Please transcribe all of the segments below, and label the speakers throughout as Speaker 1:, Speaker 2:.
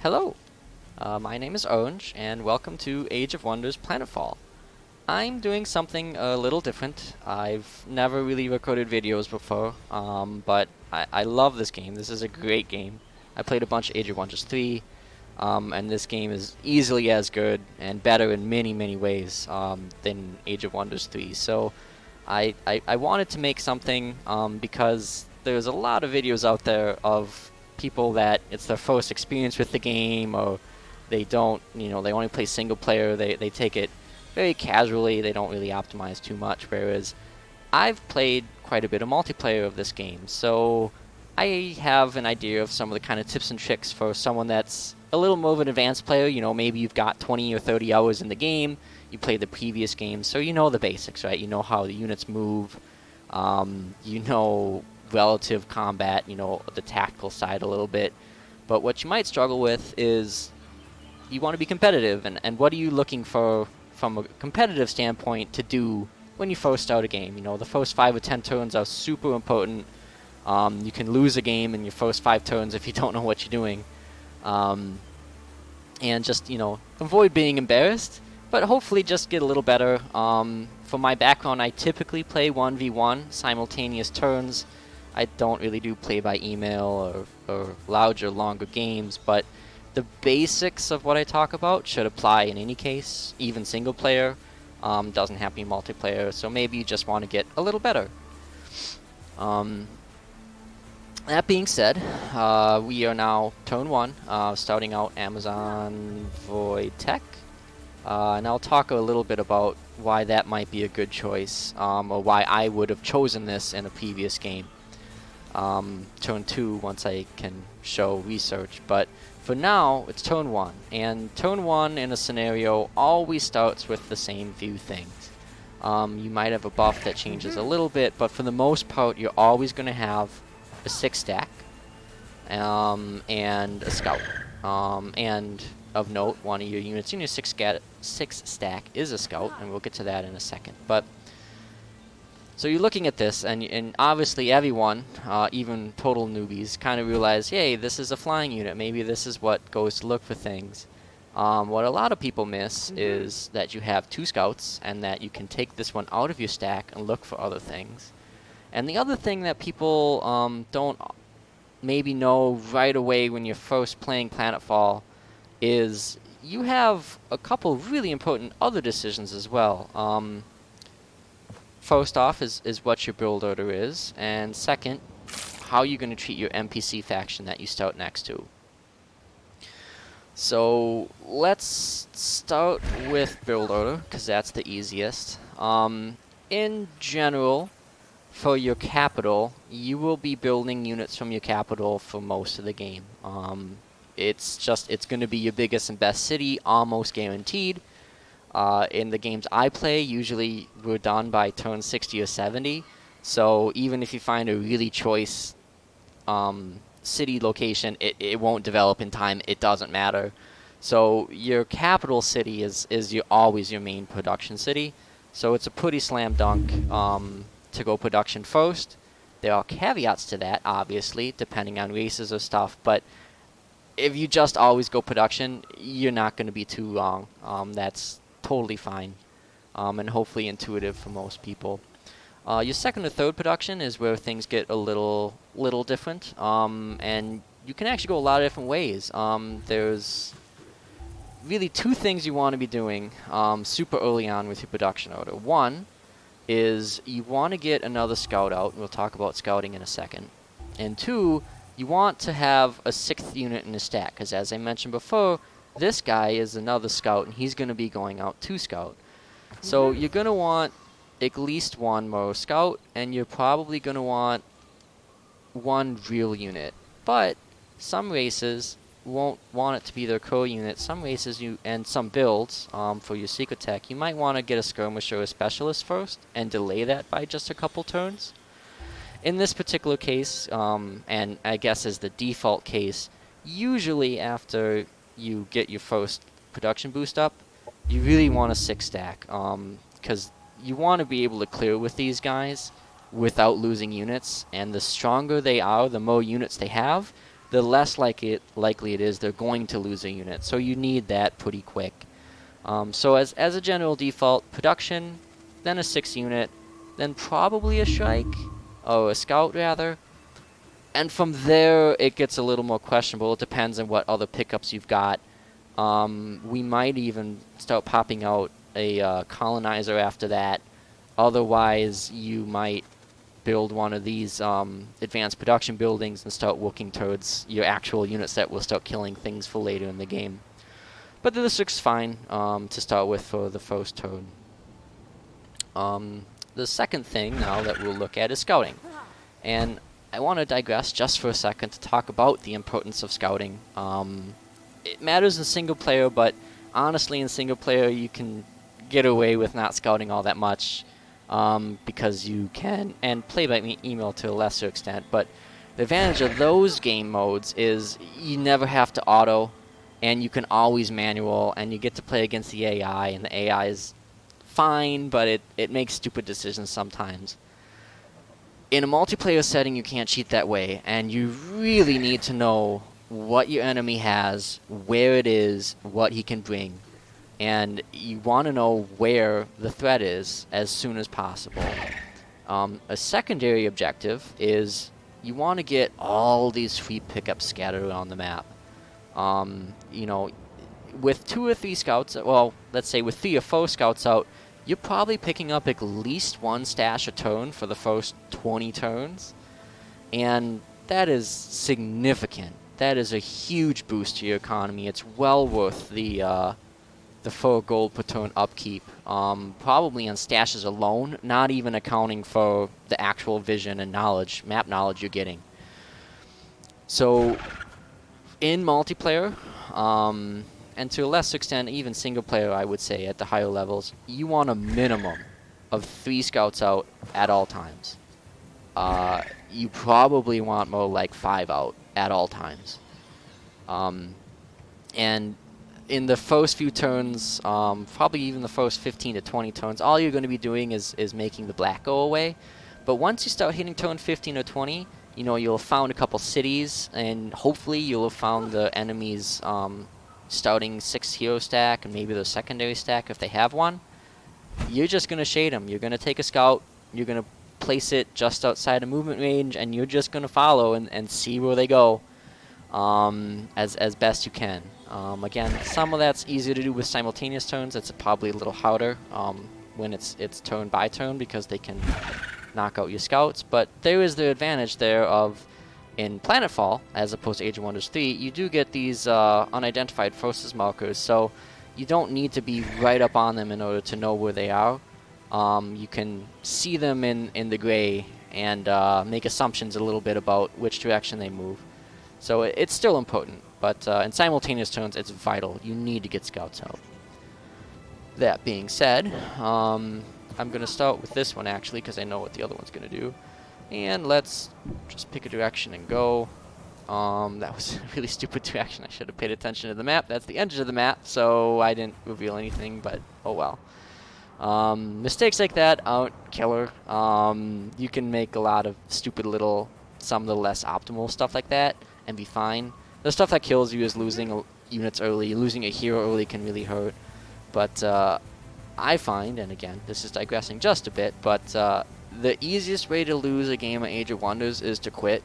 Speaker 1: Hello, my name is Orange, and welcome to Age of Wonders Planetfall. I'm doing something a little different. I've never really recorded videos before, but I love this game. This is a great game. I played a bunch of Age of Wonders 3, and this game is easily as good and better in many, many ways than Age of Wonders 3. So I wanted to make something because there's a lot of videos out there of people that it's their first experience with the game, or they don't, they only play single player. They take it very casually. They don't really optimize too much. Whereas I've played quite a bit of multiplayer of this game, so I have an idea of some of the kind of tips and tricks for someone that's a little more of an advanced player. Maybe you've got 20 or 30 hours in the game. You played the previous game, so you know the basics, right? You know how the units move. You know relative combat. You know the tactical side a little bit. But what you might struggle with is you want to be competitive, and what are you looking for from a competitive standpoint to do when you first start a game? The first 5 or 10 turns are super important. You can lose a game in your first 5 turns if you don't know what you're doing. And just, avoid being embarrassed, but hopefully just get a little better. For my background, I typically play 1v1, simultaneous turns. I don't really do play by email or larger, longer games, but the basics of what I talk about should apply in any case, even single player. Doesn't have to be multiplayer, so maybe you just want to get a little better. That being said, we are now turn 1, starting out Amazon Void Tech. And I'll talk a little bit about why that might be a good choice, or why I would have chosen this in a previous game. Turn 2 once I can show research, but for now it's turn 1, and turn 1 in a scenario always starts with the same few things. You might have a buff that changes a little bit, but for the most part you're always going to have a 6 stack and a scout. And of note, one of your units in your 6 stack is a scout, and we'll get to that in a second. But so you're looking at this, and obviously everyone, even total newbies, kind of realize, hey, this is a flying unit. Maybe this is what goes to look for things. What a lot of people miss is that you have 2 scouts, and that you can take this one out of your stack and look for other things. And the other thing that people don't maybe know right away when you're first playing Planetfall is you have a couple really important other decisions as well. First off is what your build order is, and second, how you're going to treat your NPC faction that you start next to. So let's start with build order, because that's the easiest. In general, for your capital, you will be building units from your capital for most of the game. It's going to be your biggest and best city, almost guaranteed. In the games I play, usually we're done by turn 60 or 70. So even if you find a really choice city location, it won't develop in time. It doesn't matter. So your capital city is always your main production city. So it's a pretty slam dunk to go production first. There are caveats to that, obviously, depending on races or stuff. But if you just always go production, you're not going to be too long. That's totally fine, and hopefully intuitive for most people. Your second or third production is where things get a little different, and you can actually go a lot of different ways. There's really 2 things you want to be doing super early on with your production order. One is you want to get another scout out, and we'll talk about scouting in a second. And 2, you want to have a 6th unit in the stack, because as I mentioned before, this guy is another scout, and he's going to be going out to scout. So you're going to want at least 1 more scout, and you're probably going to want 1 real unit. But some races won't want it to be their core unit. Some races and some builds for your secret tech, you might want to get a skirmisher or a specialist first and delay that by just a couple turns. In this particular case, and I guess as the default case, usually after you get your first production boost up, you really want a 6 stack, because you want to be able to clear with these guys without losing units, and the stronger they are, the more units they have, the less likely it is they're going to lose a unit. So you need that pretty quick. So as a general default, production, then a 6 unit, then probably a strike, or a scout rather. And from there, it gets a little more questionable. It depends on what other pickups you've got. We might even start popping out a colonizer after that. Otherwise, you might build one of these advanced production buildings and start working towards your actual units that will start killing things for later in the game. But this looks fine to start with for the first turn. The second thing now that we'll look at is scouting. And I want to digress just for a second to talk about the importance of scouting. It matters in single player, but honestly in single player you can get away with not scouting all that much because you can, and play by email to a lesser extent, but the advantage of those game modes is you never have to auto, and you can always manual, and you get to play against the AI, and the AI is fine, but it makes stupid decisions sometimes. In a multiplayer setting, you can't cheat that way, and you really need to know what your enemy has, where it is, what he can bring. And you want to know where the threat is as soon as possible. A secondary objective is you want to get all these free pickups scattered around the map. You know, with 2 or 3 scouts, well, let's say with 3 or 4 scouts out, you're probably picking up at least 1 stash a turn for the first 20 turns. And that is significant. That is a huge boost to your economy. It's well worth the 4 gold per turn upkeep, probably on stashes alone, not even accounting for the actual vision and knowledge, map knowledge you're getting. So, in multiplayer, and to a lesser extent, even single player, I would say, at the higher levels, you want a minimum of 3 scouts out at all times. You probably want more like 5 out at all times. And in the first few turns, probably even the first 15 to 20 turns, all you're going to be doing is making the black go away. But once you start hitting turn 15 or 20, you know, you'll have found a couple cities, and hopefully you'll have found the enemy's starting 6 hero stack, and maybe the secondary stack if they have one. You're just going to shade them. You're going to take a scout, you're going to place it just outside of movement range, and you're just going to follow and see where they go as best you can. Again, some of that's easier to do with simultaneous turns. It's probably a little harder when it's turn by turn because they can knock out your scouts. But there is the advantage there of, in Planetfall, as opposed to Age of Wonders 3, you do get these unidentified forces markers, so you don't need to be right up on them in order to know where they are. You can see them in the gray and make assumptions a little bit about which direction they move. So it's still important, but in simultaneous turns, it's vital. You need to get scouts out. That being said, I'm going to start with this one, actually, because I know what the other one's going to do. And let's just pick a direction and go. That was a really stupid direction. I should have paid attention to the map. That's the edge of the map, so I didn't reveal anything, but oh well. Mistakes like that aren't killer. You can make a lot of stupid little, some of the less optimal stuff like that, and be fine. The stuff that kills you is losing units early. Losing a hero early can really hurt. But I find, and again, this is digressing just a bit, but the easiest way to lose a game of Age of Wonders is to quit.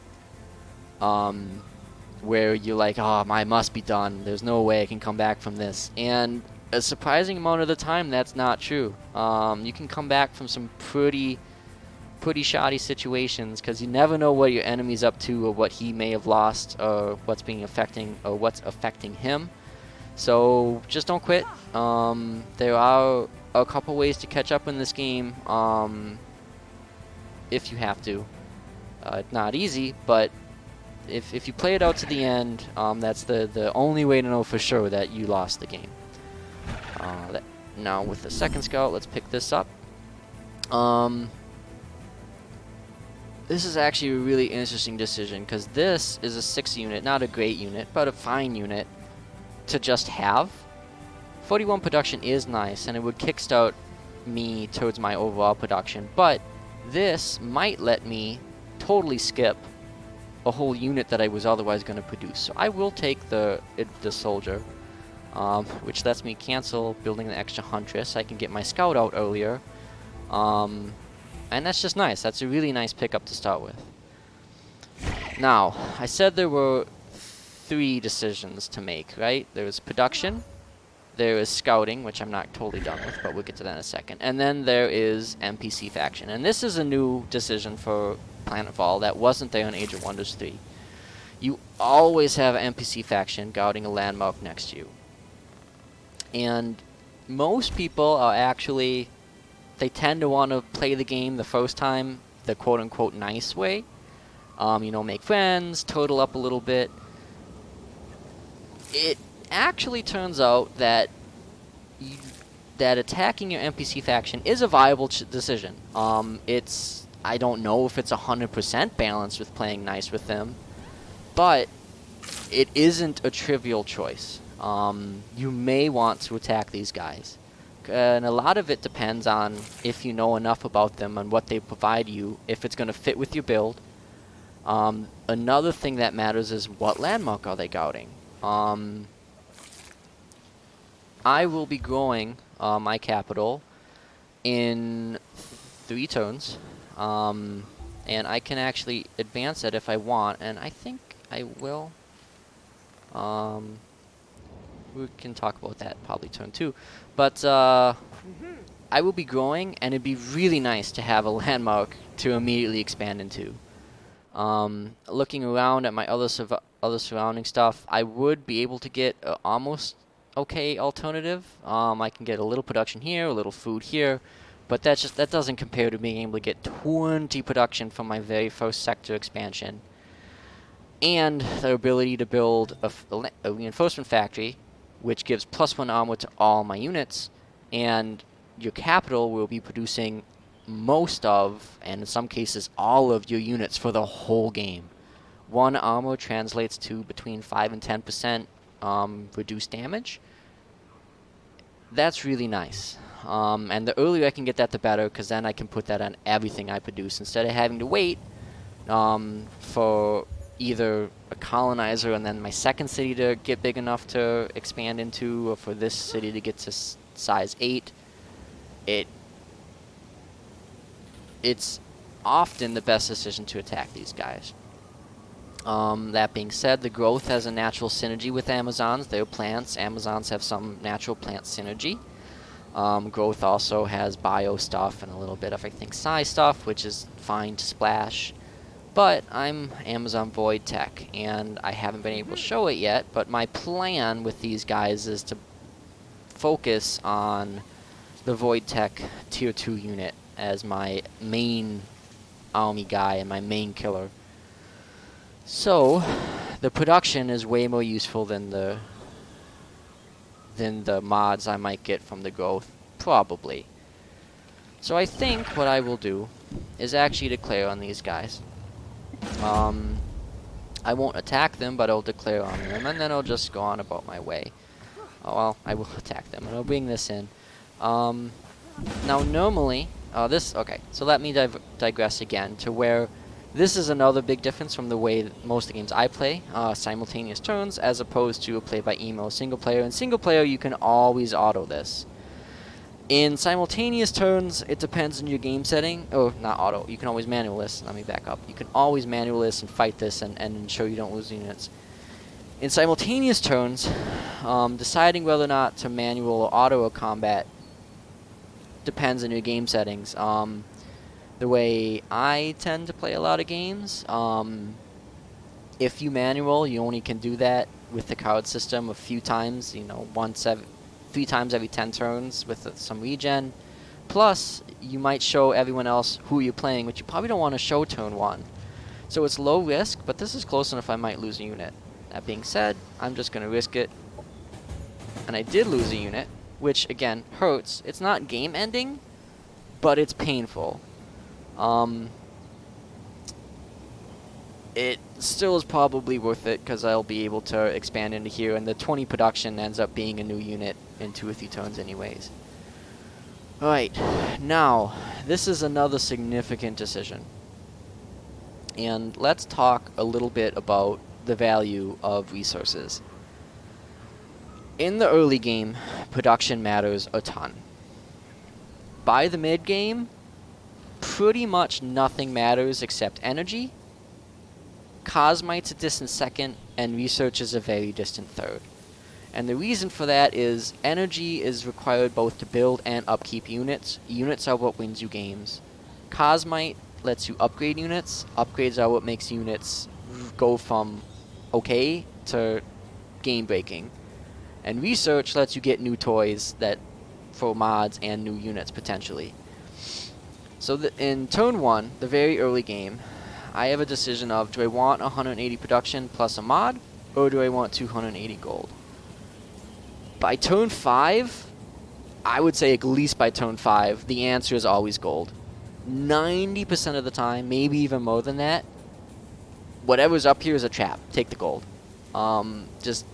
Speaker 1: Where you're like, oh, I must be done. There's no way I can come back from this. And a surprising amount of the time, that's not true. You can come back from some pretty shoddy situations because you never know what your enemy's up to or what he may have lost or what's affecting him. So just don't quit. There are a couple ways to catch up in this game if you have to. Not easy, but if you play it out to the end, that's the only way to know for sure that you lost the game. Now with the second scout, let's pick this up. This is actually a really interesting decision because this is a 6 unit, not a great unit, but a fine unit to just have. 41 production is nice, and it would kickstart me towards my overall production, but this might let me totally skip a whole unit that I was otherwise going to produce. So I will take the soldier, which lets me cancel building the extra huntress. I can get my scout out earlier, and that's just nice. That's a really nice pickup to start with. Now, I said there were 3 decisions to make, right? There was production, there is scouting, which I'm not totally done with, but we'll get to that in a second. And then there is NPC faction. And this is a new decision for Planetfall that wasn't there in Age of Wonders 3. You always have an NPC faction guarding a landmark next to you. And most people are actually, they tend to want to play the game the first time the quote-unquote nice way. You know, make friends, total up a little bit. It actually turns out that that attacking your NPC faction is a viable decision. I don't know if it's 100% balanced with playing nice with them, but it isn't a trivial choice. You may want to attack these guys, and a lot of it depends on if you know enough about them and what they provide you, if it's going to fit with your build. Another thing that matters is what landmark are they guarding. I will be growing my capital in 3 turns, and I can actually advance it if I want, and I think I will. We can talk about that probably turn 2, but I will be growing, and it'd be really nice to have a landmark to immediately expand into. Looking around at my other surrounding stuff, I would be able to get almost okay alternative. I can get a little production here, a little food here, but that doesn't compare to being able to get 20 production from my very first sector expansion, and the ability to build a reinforcement factory, which gives +1 armor to all my units, and your capital will be producing most of, and in some cases all of, your units for the whole game. 1 armor translates to between 5 and 10% reduced damage. That's really nice. And the earlier I can get that, the better, because then I can put that on everything I produce, instead of having to wait for either a colonizer and then my second city to get big enough to expand into, or for this city to get to size 8. It's often the best decision to attack these guys. That being said, the growth has a natural synergy with Amazons. They're plants. Amazons have some natural plant synergy. Growth also has bio stuff and a little bit of, I think, size stuff, which is fine to splash. But I'm Amazon Void Tech, and I haven't been able to show it yet, but my plan with these guys is to focus on the Void Tech Tier 2 unit as my main army guy and my main killer. So, the production is way more useful than the mods I might get from the growth, probably. So I think what I will do is actually declare on these guys. I won't attack them, but I'll declare on them, and then I'll just go on about my way. Oh, well, I will attack them, and I'll bring this in. Now, normally, okay, so let me digress again to where this is another big difference from the way most of the games I play, simultaneous turns, as opposed to a play-by-emo single player. In single player, you can always auto this. In simultaneous turns, it depends on your game setting. Oh, not auto. You can always manual this. Let me back up. You can always manual this and fight this and ensure you don't lose units. In simultaneous turns, deciding whether or not to manual or auto a combat depends on your game settings. The way I tend to play a lot of games, if you manual, you only can do that with the card system a few times, 3 times every 10 turns with some regen. Plus, you might show everyone else who you're playing, which you probably don't want to show turn 1. So it's low risk, but this is close enough I might lose a unit. That being said, I'm just going to risk it. And I did lose a unit, which, again, hurts. It's not game ending, but it's painful. It still is probably worth it, because I'll be able to expand into here, and the 20 production ends up being a new unit in 2 or 3 turns anyways. Alright, now, this is another significant decision. And let's talk a little bit about the value of resources. In the early game, production matters a ton. By the mid game, pretty much nothing matters except energy. Cosmite's a distant second, and research is a very distant third. And the reason for that is energy is required both to build and upkeep units. Units are what wins you games. Cosmite lets you upgrade units. Upgrades are what makes units go from okay to game-breaking. And research lets you get new toys that for mods and new units potentially. So in turn 1, the very early game, I have a decision of, do I want 180 production plus a mod, or do I want 280 gold? By turn 5, I would say at least by turn 5, the answer is always gold. 90% of the time, maybe even more than that, whatever's up here is a trap. Take the gold. Just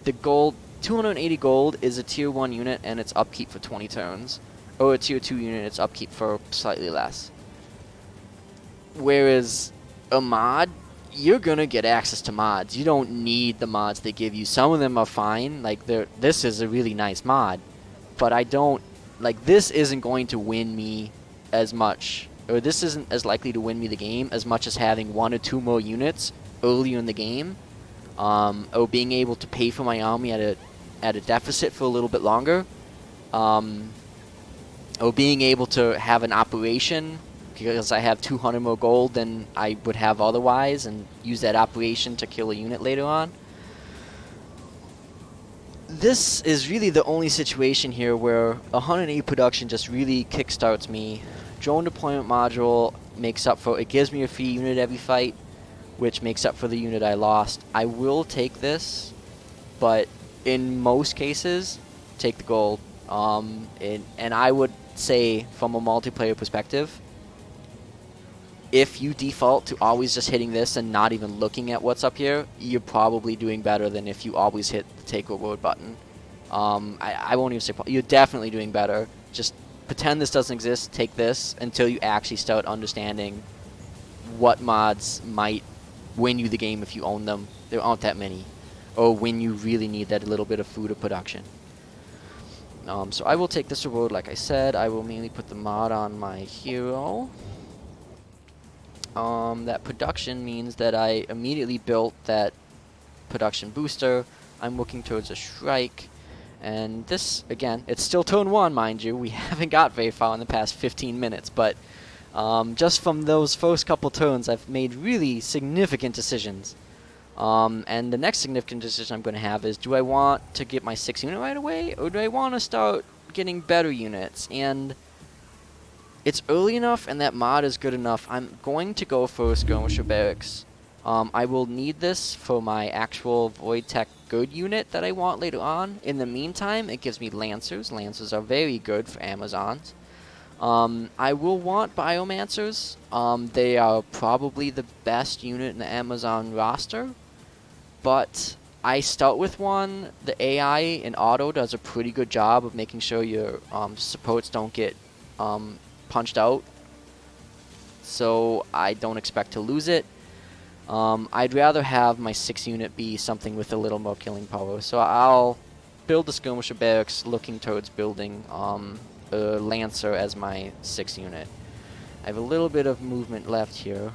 Speaker 1: the gold, 280 gold is a tier 1 unit and it's upkeep for 20 turns. Or a tier 2 unit, it's upkeep for slightly less. Whereas a mod, you're going to get access to mods. You don't need the mods they give you. Some of them are fine. Like, this is a really nice mod. But I don't... Like, this isn't going to win me as much. Or this isn't as likely to win me the game as much as having 1 or 2 more units earlier in the game. Or being able to pay for my army at a deficit for a little bit longer. Or being able to have an operation because I have 200 more gold than I would have otherwise, and use that operation to kill a unit later on. This is really the only situation here where 180 production just really kickstarts me. Drone deployment module makes up for it. Gives me a free unit every fight, which makes up for the unit I lost. I will take this, but in most cases, take the gold. And I would say, from a multiplayer perspective, if you default to always just hitting this and not even looking at what's up here, you're probably doing better than if you always hit the take reward button. I won't even say you're definitely doing better. Just pretend this doesn't exist, take this, until you actually start understanding what mods might win you the game if you own them. There aren't that many. Or when you really need that little bit of food or production. So I will take this reward, like I said. I will mainly put the mod on my hero. That production means that I immediately built that production booster. I'm looking towards a strike. And this, again, it's still turn 1, mind you. We haven't got very far in the past 15 minutes. But just from those first couple turns, I've made really significant decisions. And the next significant decision I'm going to have is, do I want to get my 6th unit right away? Or do I want to start getting better units? And it's early enough and that mod is good enough. I'm going to go for Skirmisher Barracks. I will need this for my actual Void Tech good unit that I want later on. In the meantime, it gives me Lancers. Lancers are very good for Amazons. I will want Biomancers. They are probably the best unit in the Amazon roster. But I start with one. The AI in auto does a pretty good job of making sure your supports don't get punched out, so I don't expect to lose it. I'd rather have my 6th unit be something with a little more killing power, so I'll build the Skirmisher Barracks looking towards building a Lancer as my 6th unit. I have a little bit of movement left here.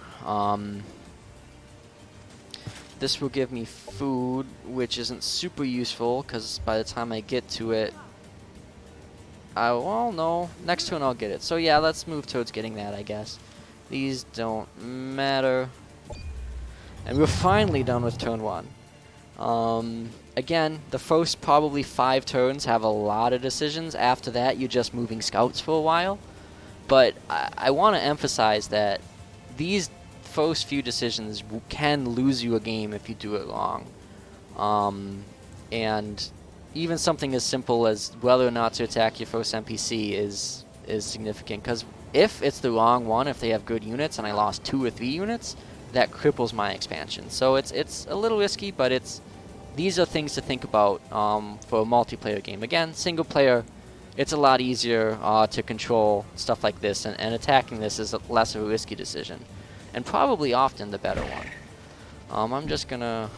Speaker 1: This will give me food, which isn't super useful, because by the time I get to it, well, no. Next turn I'll get it. So yeah, let's move towards getting that, I guess. These don't matter. And we're finally done with turn 1. Again, the first probably 5 turns have a lot of decisions. After that, you're just moving scouts for a while. But I want to emphasize that these first few decisions can lose you a game if you do it wrong. And even something as simple as whether or not to attack your first NPC is significant, because if it's the wrong one, if they have good units and I lost 2 or 3 units, that cripples my expansion. So it's a little risky, but these are things to think about for a multiplayer game. Again, single player, it's a lot easier to control stuff like this, and attacking this is less of a risky decision. and probably often the better one. I'm just gonna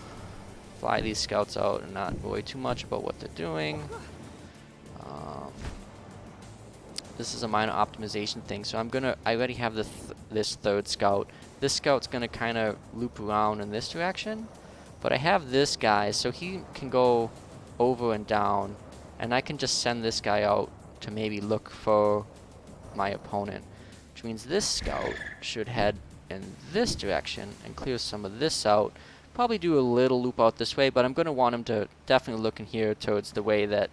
Speaker 1: fly these scouts out and not worry too much about what they're doing. This is a minor optimization thing, so I already have this third scout. This scout's gonna kind of loop around in this direction, but I have this guy, so he can go over and down, and I can just send this guy out to maybe look for my opponent, which means this scout should head in this direction and clear some of this out. Probably do a little loop out this way, but I'm going to want him to definitely look in here towards the way that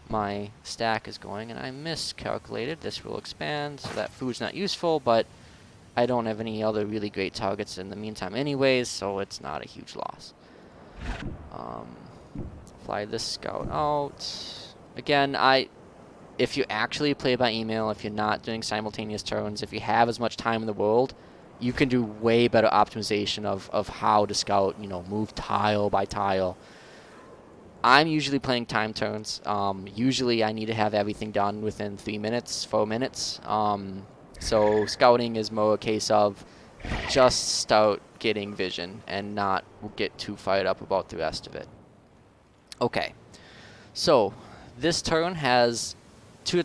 Speaker 1: my stack is going, and I miscalculated. This will expand, so that food's not useful, but I don't have any other really great targets in the meantime anyways, so it's not a huge loss. Fly this scout out. Again, if you actually play by email, if you're not doing simultaneous turns, if you have as much time in the world, you can do way better optimization of how to scout, move tile by tile. I'm usually playing time turns. Usually I need to have everything done within 3 minutes, 4 minutes. So scouting is more a case of just start getting vision and not get too fired up about the rest of it. Okay, so this turn has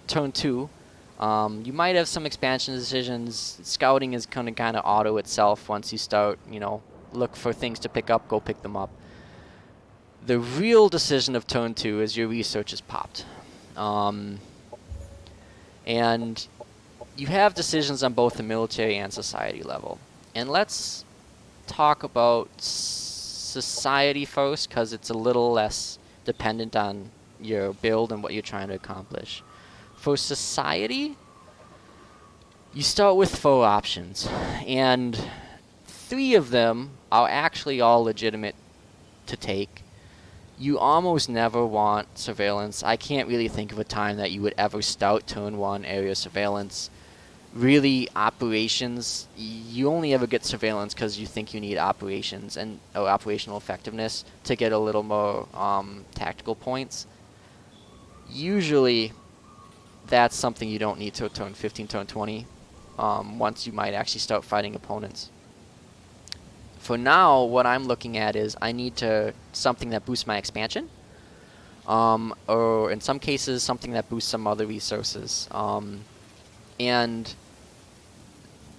Speaker 1: turn 2. You might have some expansion decisions. Scouting is kind of auto itself once you start, look for things to pick up, go pick them up. The real decision of turn 2 is your research is popped. And you have decisions on both the military and society level. And let's talk about society first, because it's a little less dependent on your build and what you're trying to accomplish. For society, you start with 4 options, and 3 of them are actually all legitimate to take. You almost never want surveillance. I can't really think of a time that you would ever start turn 1 area surveillance. Really, operations, you only ever get surveillance because you think you need operations or operational effectiveness to get a little more tactical points. Usually, that's something you don't need to turn 15, turn 20, once you might actually start fighting opponents. For now, what I'm looking at is I need something that boosts my expansion, or in some cases, something that boosts some other resources. And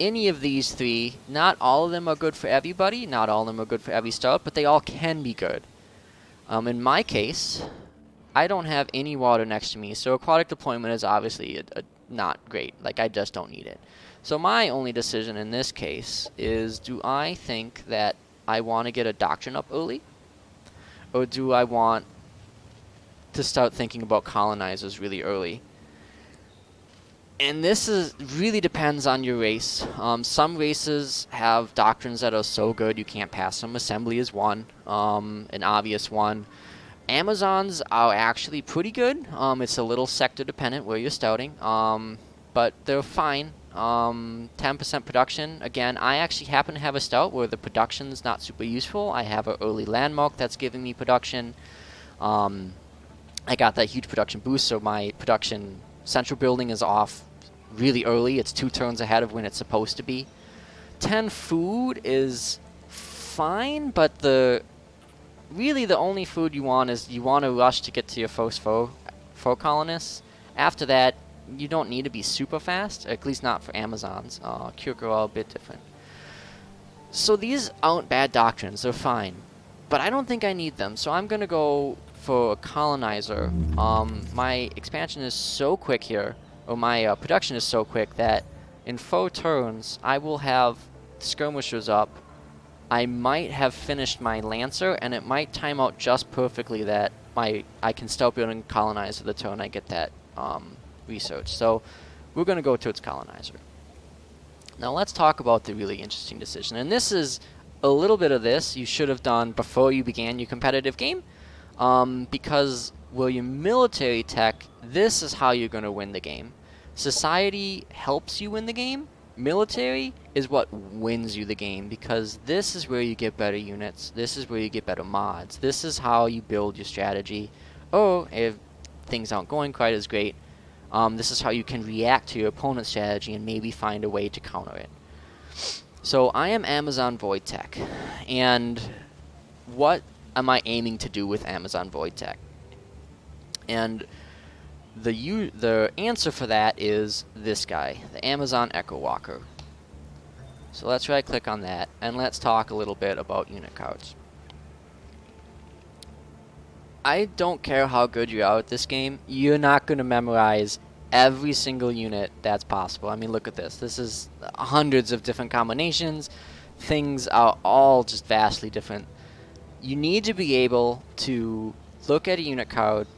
Speaker 1: any of these 3, not all of them are good for everybody, not all of them are good for every start, but they all can be good. In my case, I don't have any water next to me, so aquatic deployment is obviously not great. Like, I just don't need it. So my only decision in this case is, do I think that I want to get a doctrine up early? Or do I want to start thinking about colonizers really early? And this really depends on your race. Some races have doctrines that are so good you can't pass them. Assembly is one, an obvious one. Amazons are actually pretty good. It's a little sector dependent where you're scouting, but they're fine. 10% production. Again, I actually happen to have a scout where the production's not super useful. I have an early landmark that's giving me production. I got that huge production boost, so my production central building is off really early. It's 2 turns ahead of when it's supposed to be. 10 food is fine, but really the only food you want is you want to rush to get to your first foe colonists. After that, you don't need to be super fast, at least not for Amazons. Kyuk are all a bit different. So these aren't bad doctrines, they're fine. But I don't think I need them, so I'm going to go for a colonizer. My expansion is so quick here, or my production is so quick that in 4 turns, I will have skirmishers up. I might have finished my Lancer, and it might time out just perfectly that I can start building colonizer the turn I get that research. So we're going to go towards colonizer. Now let's talk about the really interesting decision. And this is a little bit of this you should have done before you began your competitive game. Because your military tech, this is how you're going to win the game. Society helps you win the game. Military is what wins you the game, because this is where you get better units. This is where you get better mods. This is how you build your strategy. Or if things aren't going quite as great, this is how you can react to your opponent's strategy and maybe find a way to counter it. So I am Amazon Void Tech, and what am I aiming to do with Amazon Void Tech? And the answer for that is this guy, the Amazon Echo Walker. So let's right click on that, and let's talk a little bit about unit cards. I don't care how good you are at this game, you're not going to memorize every single unit that's possible. I mean, look at this. This is hundreds of different combinations. Things are all just vastly different. You need to be able to look at a unit card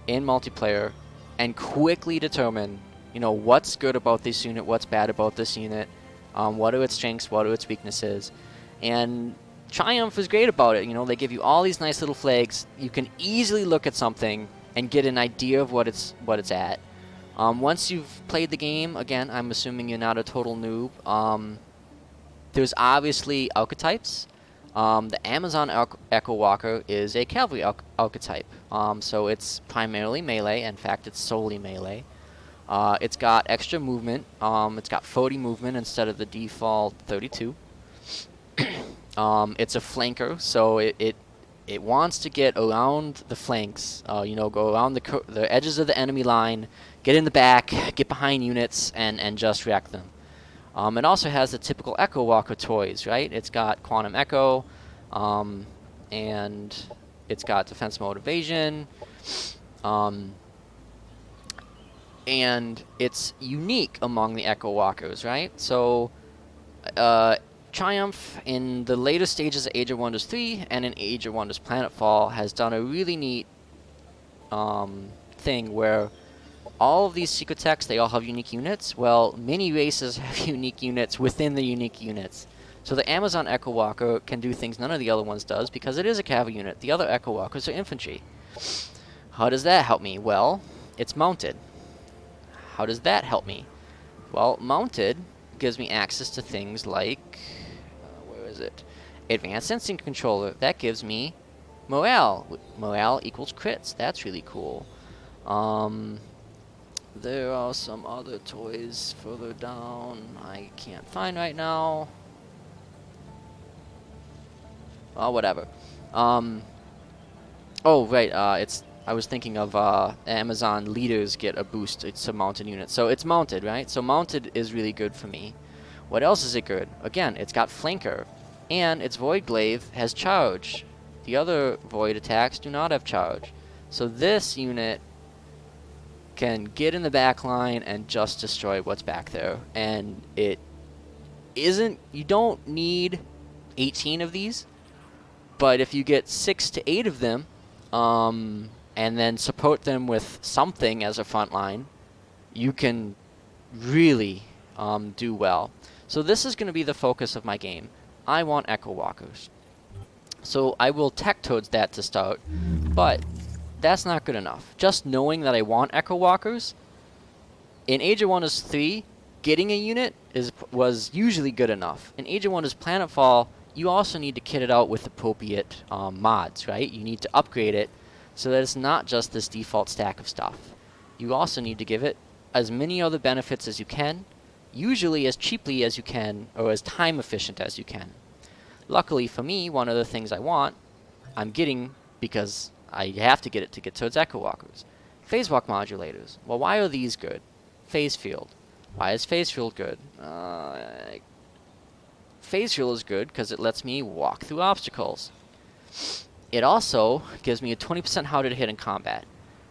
Speaker 1: in multiplayer and quickly determine, what's good about this unit, what's bad about this unit, what are its strengths, what are its weaknesses, and Triumph is great about it. They give you all these nice little flags. You can easily look at something and get an idea of what it's at. Once you've played the game, again, I'm assuming you're not a total noob. There's obviously archetypes. The Amazon Echo Walker is a cavalry archetype, so it's primarily melee. In fact, it's solely melee. It's got extra movement. It's got 40 movement instead of the default 32. It's a flanker, so it wants to get around the flanks. Go around the edges of the enemy line, get in the back, get behind units, and just wreck them. It also has the typical Echo Walker toys, right? It's got Quantum Echo, and it's got Defense Mode Evasion, and it's unique among the Echo Walkers, right? So, Triumph, in the later stages of Age of Wonders 3 and in Age of Wonders Planetfall, has done a really neat thing where all of these secret techs, they all have unique units. Well, many races have unique units within the unique units. So the Amazon Echo Walker can do things none of the other ones does because it is a cavalry unit. The other Echo Walkers are infantry. How does that help me? Well, it's mounted. How does that help me? Well, mounted gives me access to things like, where is it? Advanced Sensing Controller. That gives me morale. Morale equals crits. That's really cool. There are some other toys further down I can't find right now. Oh, whatever. Oh, right, I was thinking of Amazon leaders get a boost. It's a mounted unit. So it's mounted, right? So mounted is really good for me. What else is it good? Again, it's got flanker. And its Void Glaive has charge. The other Void attacks do not have charge. So this unit can get in the back line and just destroy what's back there. And it isn't... You don't need 18 of these. But if you get 6 to 8 of them, and then support them with something as a front line, you can really do well. So this is going to be the focus of my game. I want Echo Walkers. So I will tech towards that to start, but that's not good enough. Just knowing that I want Echo Walkers, in Age of Wonders 3, getting a unit was usually good enough. In Age of Wonders Planetfall, you also need to kit it out with appropriate mods, right? You need to upgrade it so that it's not just this default stack of stuff. You also need to give it as many other benefits as you can, usually as cheaply as you can, or as time efficient as you can. Luckily for me, one of the things I want, I'm getting because I have to get it to get towards Echo Walkers. Phase Walk Modulators. Well, why are these good? Phase Field. Why is Phase Field good? Phase Field is good because it lets me walk through obstacles. It also gives me a 20% harder to hit in combat.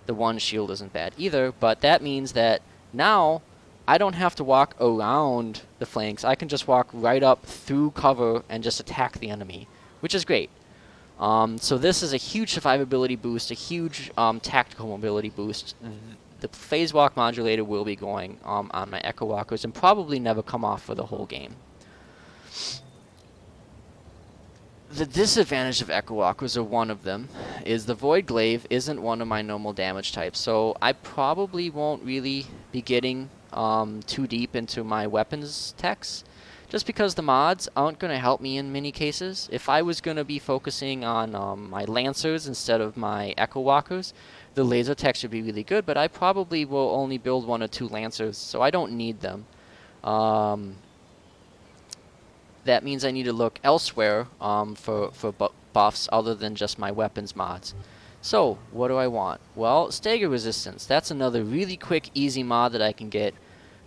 Speaker 1: The one shield isn't bad either, but that means that now I don't have to walk around the flanks. I can just walk right up through cover and just attack the enemy, which is great. So this is a huge survivability boost, a huge tactical mobility boost. The Phase Walk Modulator will be going on my Echo Walkers and probably never come off for the whole game. The disadvantage of Echo Walkers, or one of them, is the Void Glaive isn't one of my normal damage types, so I probably won't really be getting too deep into my weapons techs, just because the mods aren't going to help me in many cases. If I was going to be focusing on my Lancers instead of my Echo Walkers, the laser techs would be really good, but I probably will only build 1 or 2 Lancers, so I don't need them. that means I need to look elsewhere for buffs other than just my weapons mods. So, what do I want? Well, stagger resistance. That's another really quick, easy mod that I can get.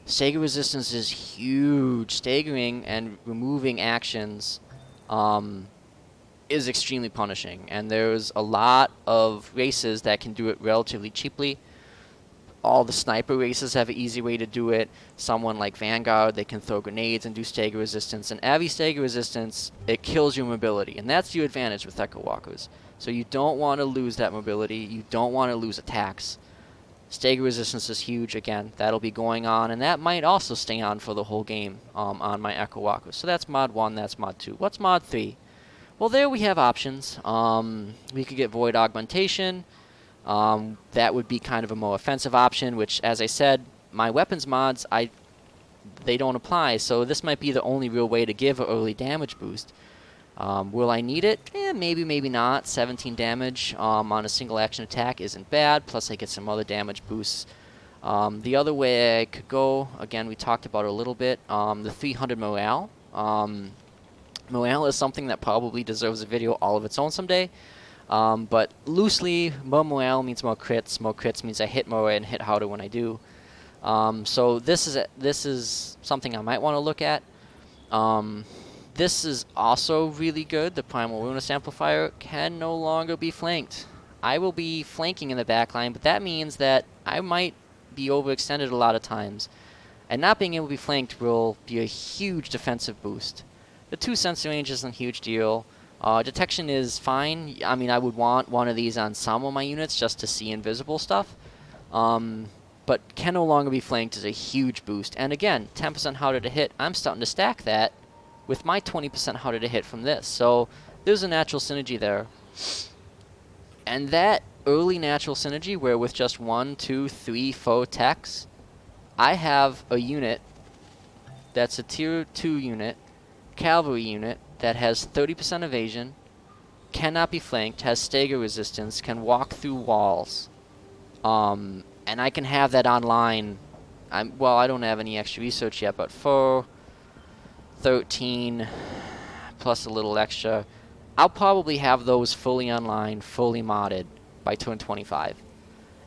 Speaker 1: Stagger resistance is huge. Staggering and removing actions is extremely punishing, and there's a lot of races that can do it relatively cheaply. All the sniper races have an easy way to do it. Someone like Vanguard, they can throw grenades and do stagger resistance, and every stagger resistance, it kills your mobility, and that's your advantage with Echo Walkers. So you don't want to lose that mobility, you don't want to lose attacks. Stagger resistance is huge. Again, that'll be going on, and that might also stay on for the whole game on my Echo Walkers. So that's mod 1, that's mod 2. What's mod 3? Well, there we have options. We could get Void Augmentation. That would be kind of a more offensive option, which, as I said, my weapons mods, they don't apply, so this might be the only real way to give an early damage boost. Will I need it? Maybe, maybe not. 17 damage on a single action attack isn't bad, plus I get some other damage boosts. The other way I could go, again, we talked about it a little bit, the 300 morale. Morale is something that probably deserves a video all of its own someday. But loosely, more morale means more crits. More crits means I hit more and hit harder when I do. So this is something I might want to look at. This is also really good. The Primal Ruinous Amplifier can no longer be flanked. I will be flanking in the backline, but that means that I might be overextended a lot of times. And not being able to be flanked will be a huge defensive boost. The 2 sensor range isn't a huge deal. Detection is fine. I mean, I would want one of these on some of my units just to see invisible stuff. But can no longer be flanked is a huge boost. And again, 10% harder to hit. I'm starting to stack that with my 20% harder to hit from this. So there's a natural synergy there. And that early natural synergy, where with just 1, 2, 3, 4 techs, I have a unit that's a tier 2 unit, cavalry unit, that has 30% evasion, cannot be flanked, has stagger resistance, can walk through walls. And I can have that online. Well, I don't have any extra research yet, but for 13 plus a little extra, I'll probably have those fully online, fully modded by turn 25.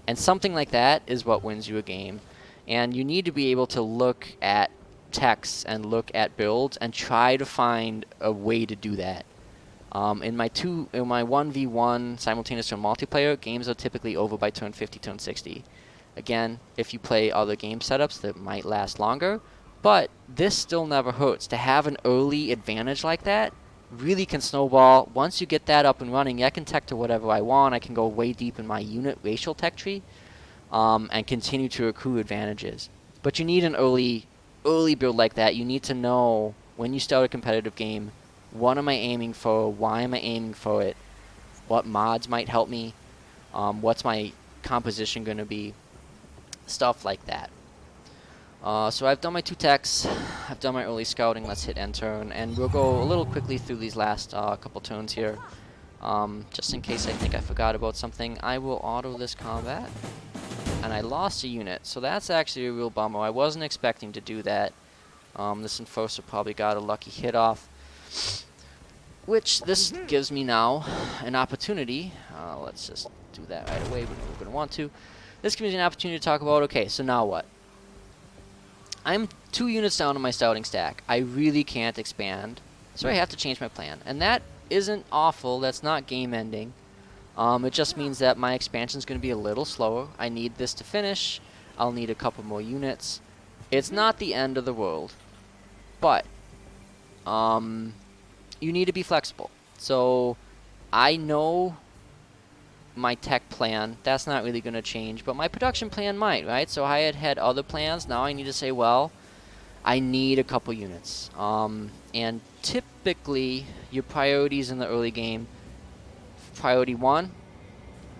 Speaker 1: And something like that is what wins you a game. And you need to be able to look at texts and look at builds and try to find a way to do that. In my 1v1 simultaneous turn multiplayer, games are typically over by turn 50, turn 60. Again, if you play other game setups that might last longer, but this still never hurts. To have an early advantage like that really can snowball. Once you get that up and running, I can tech to whatever I want. I can go way deep in my unit racial tech tree and continue to accrue advantages. But you need an early build like that. You need to know when you start a competitive game, what am I aiming for, why am I aiming for it, what mods might help me, what's my composition going to be, stuff like that. So I've done my 2 techs, I've done my early scouting. Let's hit end turn, and we'll go a little quickly through these last couple turns here. Just in case I think I forgot about something, I will auto this combat. And I lost a unit, so that's actually a real bummer. I wasn't expecting to do that. This Enforcer probably got a lucky hit off, which this gives me now an opportunity. Let's just do that right away. We're going to want to. This gives me an opportunity to talk about, okay, so now what? I'm 2 units down on my scouting stack. I really can't expand, so I have to change my plan. And that isn't awful. That's not game ending. It just means that my expansion is going to be a little slower. I need this to finish. I'll need a couple more units. It's not the end of the world, but you need to be flexible. So I know my tech plan, that's not really going to change, but my production plan might, right? So I had other plans. Now I need to say, well, I need a couple units. And typically, your priorities in the early game, priority 1,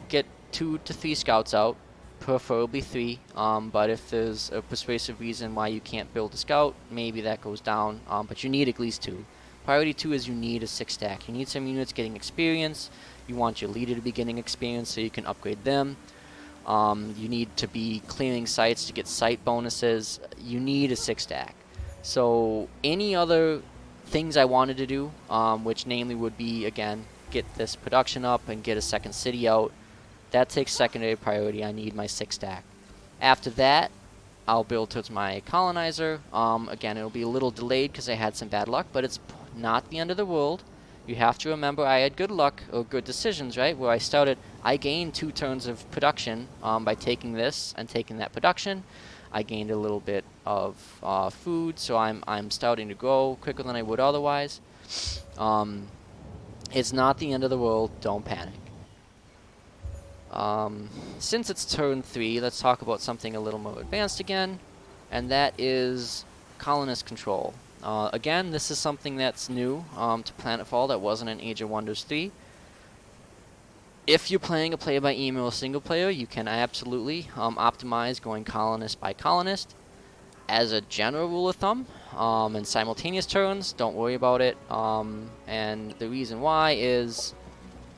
Speaker 1: get 2 to 3 scouts out, preferably 3. But if there's a persuasive reason why you can't build a scout, maybe that goes down. But you need at least 2. Priority 2 is you need a 6 stack. You need some units getting experience. You want your leader to be getting experience so you can upgrade them. You need to be clearing sites to get site bonuses. You need a 6 stack. So any other things I wanted to do, which namely would be, again, get this production up and get a second city out. That takes secondary priority. I need my 6 stack. After that, I'll build towards my colonizer. Again, it'll be a little delayed because I had some bad luck, but it's not the end of the world. You have to remember I had good luck, or good decisions, right? Where I gained 2 turns of production by taking this and taking that production. I gained a little bit of food, so I'm starting to grow quicker than I would otherwise. It's not the end of the world. Don't panic. Since it's turn 3, let's talk about something a little more advanced again, and that is colonist control. Again, this is something that's new to Planetfall that wasn't in Age of Wonders 3. If you're playing a play-by-email single player, you can absolutely optimize going colonist by colonist. As a general rule of thumb, in simultaneous turns, don't worry about it. And the reason why is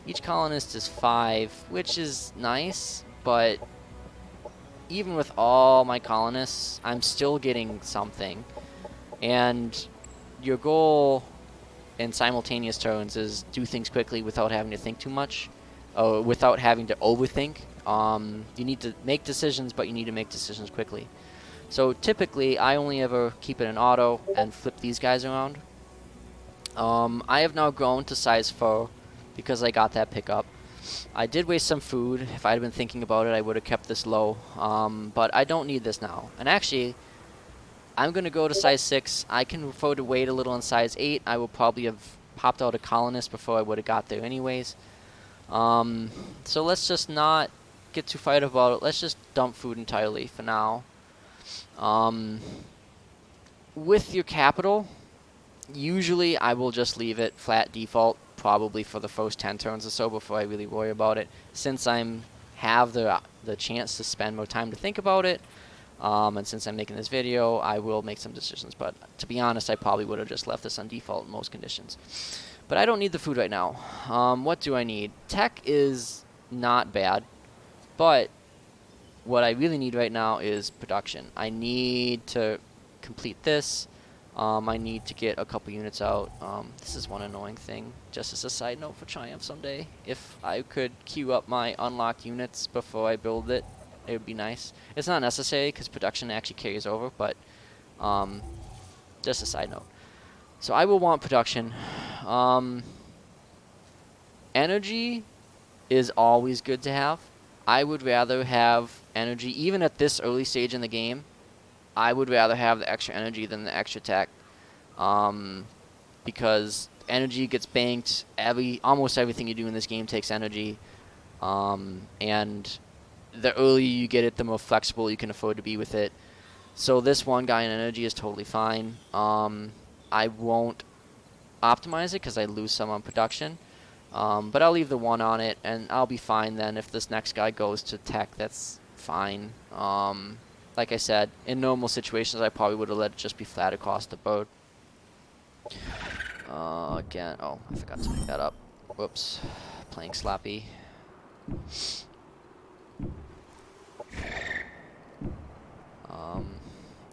Speaker 1: each colonist is 5, which is nice, but even with all my colonists, I'm still getting something. And your goal in simultaneous turns is do things quickly without having to think too much, or without having to overthink. You need to make decisions, but you need to make decisions quickly. So typically, I only ever keep it in auto and flip these guys around. I have now grown to size 4 because I got that pickup. I did waste some food. If I had been thinking about it, I would have kept this low. But I don't need this now. And actually, I'm going to go to size 6. I can afford to wait a little in size 8. I will probably have popped out a colonist before I would have got there anyways. So let's just not get too fired about it. Let's just dump food entirely for now. With your capital, usually I will just leave it flat default, probably for the first 10 turns or so before I really worry about it. Since have the chance to spend more time to think about it, and since I'm making this video, I will make some decisions. But to be honest, I probably would have just left this on default in most conditions. But I don't need the food right now. What do I need? Tech is not bad, but what I really need right now is production. I need to complete this. I need to get a couple units out. This is one annoying thing, just as a side note for Triumph someday. If I could queue up my unlocked units before I build it, it would be nice. It's not necessary because production actually carries over, but just a side note. So I will want production. Energy is always good to have. I would rather have energy, even at this early stage in the game. I would rather have the extra energy than the extra tech, because energy gets banked. Almost everything you do in this game takes energy, and the earlier you get it, the more flexible you can afford to be with it. So this one guy in energy is totally fine. I won't optimize it because I lose some on production, but I'll leave the 1 on it, and I'll be fine then. If this next guy goes to tech, that's fine. Like I said, in normal situations, I probably would have let it just be flat across the board. Again, oh, I forgot to pick that up. Whoops, playing sloppy.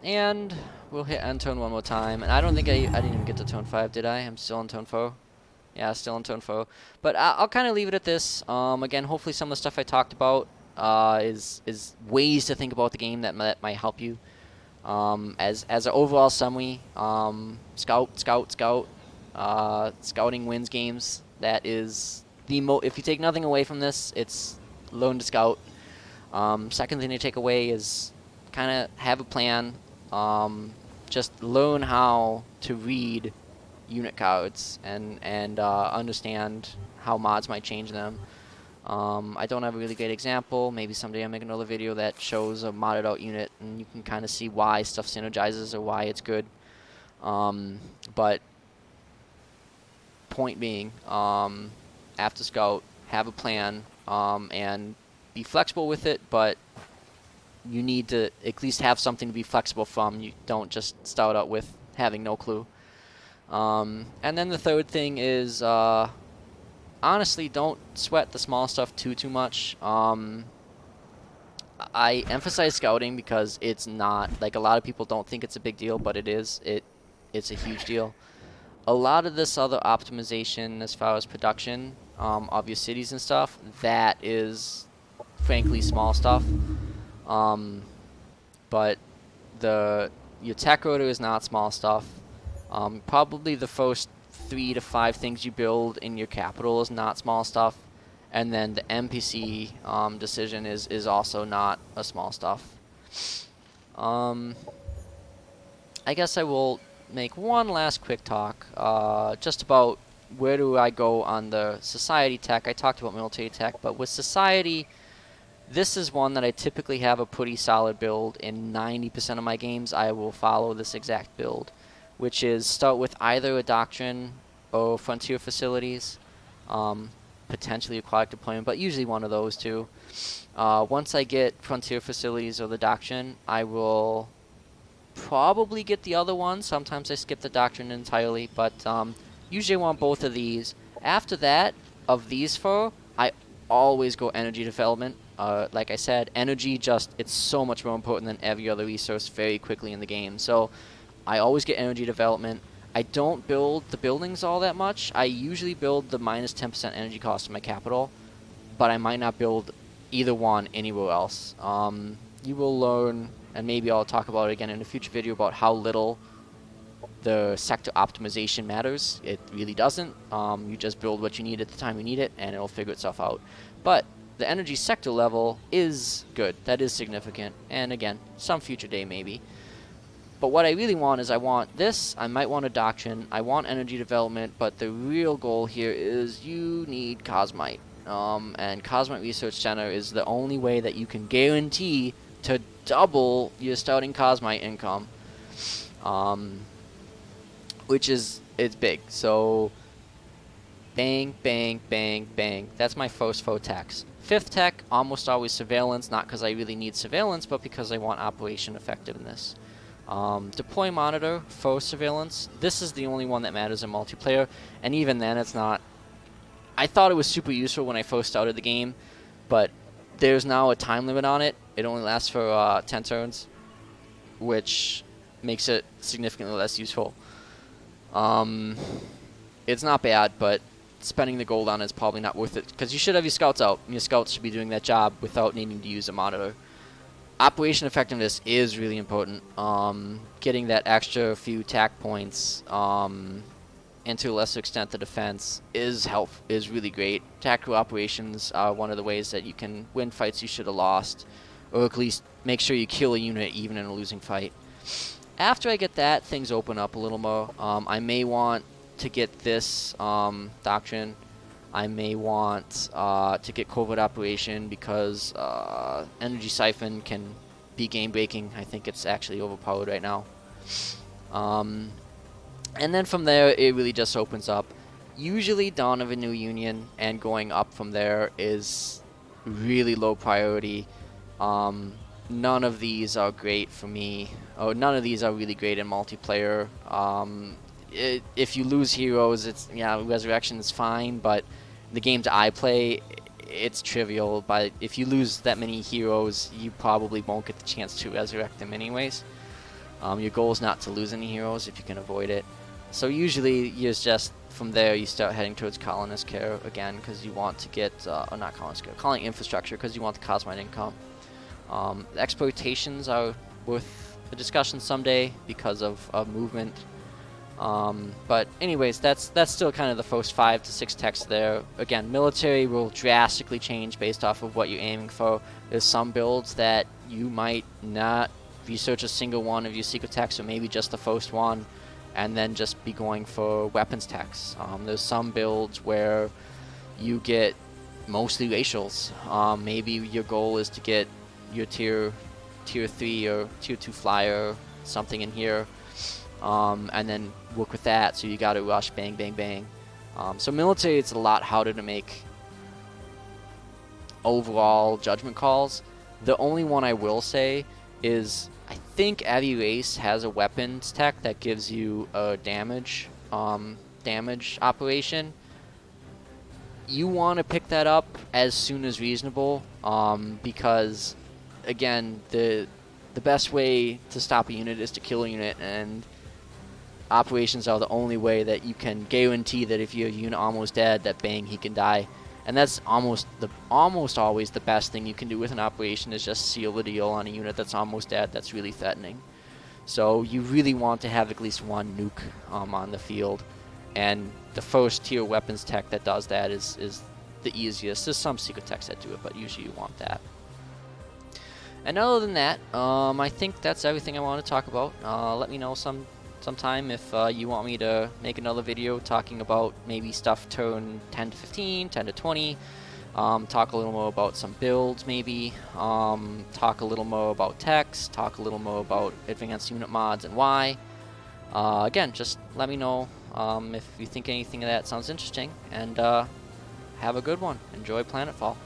Speaker 1: And we'll hit end turn one more time. And I don't think I didn't even get to turn 5, did I? I'm still in turn 4. Yeah, still in turn 4. But I'll kind of leave it at this. Again, hopefully some of the stuff I talked about is ways to think about the game that might help you. As an overall summary, scout. Scouting wins games. That is if you take nothing away from this, it's learn to scout. Second thing to take away is kind of have a plan. Just learn how to read unit cards and understand how mods might change them. I don't have a really great example. Maybe someday I'll make another video that shows a modded out unit and you can kind of see why stuff synergizes or why it's good. But point being, after scout, have a plan, and be flexible with it, but you need to at least have something to be flexible from. You don't just start out with having no clue. And then the third thing is, honestly, don't sweat the small stuff too much. I emphasize scouting because it's not, like, a lot of people don't think it's a big deal, but it is. It's a huge deal. A lot of this other optimization as far as production of your cities and stuff, that is frankly small stuff. Um, but the your tech order is not small stuff. Probably the first 3 to 5 things you build in your capital is not small stuff, and then the NPC decision is also not a small stuff. Um, I guess I will make one last quick talk, just about where do I go on the society tech. I talked about military tech, but with society, this is one that I typically have a pretty solid build. In 90% of my games, I will follow this exact build, which is start with either a doctrine or frontier facilities, potentially aquatic deployment, but usually one of those two. Once I get frontier facilities or the doctrine, I will probably get the other one. Sometimes I skip the doctrine entirely, but usually I want both of these. After that, of these four, I always go energy development. Like I said, energy it's so much more important than every other resource very quickly in the game. So I always get energy development. I don't build the buildings all that much. I usually build the minus 10% energy cost of my capital, but I might not build either one anywhere else. You will learn, and maybe I'll talk about it again in a future video, about how little the sector optimization matters. It really doesn't. You just build what you need at the time you need it, and it'll figure itself out. But the energy sector level is good. That is significant. And again, some future day maybe. But what I really want is I want this, I might want a doctrine, I want energy development, but the real goal here is you need Cosmite. And Cosmite Research Center is the only way that you can guarantee to double your starting Cosmite income. Which is, it's big. So, bang, bang, bang, bang. That's my first faux tax. Fifth tech, almost always surveillance, not because I really need surveillance, but because I want operation effectiveness. Deploy monitor for surveillance. This is the only one that matters in multiplayer, and even then it's not. I thought it was super useful when I first started the game, but there's now a time limit on it. It only lasts for 10 turns, which makes it significantly less useful. It's not bad, but spending the gold on it is probably not worth it, because you should have your scouts out, and your scouts should be doing that job without needing to use a monitor. Operation effectiveness is really important. Getting that extra few tack points, and to a lesser extent the defense, is really great. Tactical operations are one of the ways that you can win fights you should have lost, or at least make sure you kill a unit even in a losing fight. After I get that, things open up a little more. I may want to get this doctrine. I may want to get covert operation, because energy siphon can be game breaking. I think it's actually overpowered right now. And then from there, it really just opens up. Usually Dawn of a New Union and going up from there is really low priority. None of these are great for me. Oh, none of these are really great in multiplayer. If you lose heroes, Resurrection is fine, but the games I play, it's trivial. But if you lose that many heroes, you probably won't get the chance to resurrect them anyways. Your goal is not to lose any heroes if you can avoid it. So usually, from there, you start heading towards colonist care again, because you want to get, not colonist care, colony infrastructure, because you want the Cosmite income. The exploitations are worth a discussion someday because of movement. But anyways, that's still kind of the first 5 to 6 techs there. Again, military will drastically change based off of what you're aiming for. There's some builds that you might not research a single one of your secret techs, or maybe just the first one, and then just be going for weapons techs. There's some builds where you get mostly racials. Maybe your goal is to get your tier 3 or tier 2 flyer, something in here, and then work with that. So you got to rush, bang, bang, bang. So military, it's a lot harder to make overall judgment calls. The only one I will say is, I think every race has a weapons tech that gives you a damage operation. You want to pick that up as soon as reasonable, because again, the best way to stop a unit is to kill a unit, and operations are the only way that you can guarantee that if your unit almost dead, that bang, he can die. And that's almost always the best thing you can do with an operation, is just seal the deal on a unit that's almost dead, that's really threatening. So you really want to have at least one nuke on the field, and the first tier weapons tech that does that is the easiest. There's some secret techs that do it, but usually you want that. And other than that, I think that's everything I want to talk about. Let me know sometime if you want me to make another video talking about maybe stuff turn 10 to 15, 10 to 20. Talk a little more about some builds maybe. Talk a little more about techs. Talk a little more about advanced unit mods and why. Again, just let me know if you think anything of that sounds interesting. And have a good one. Enjoy Planetfall.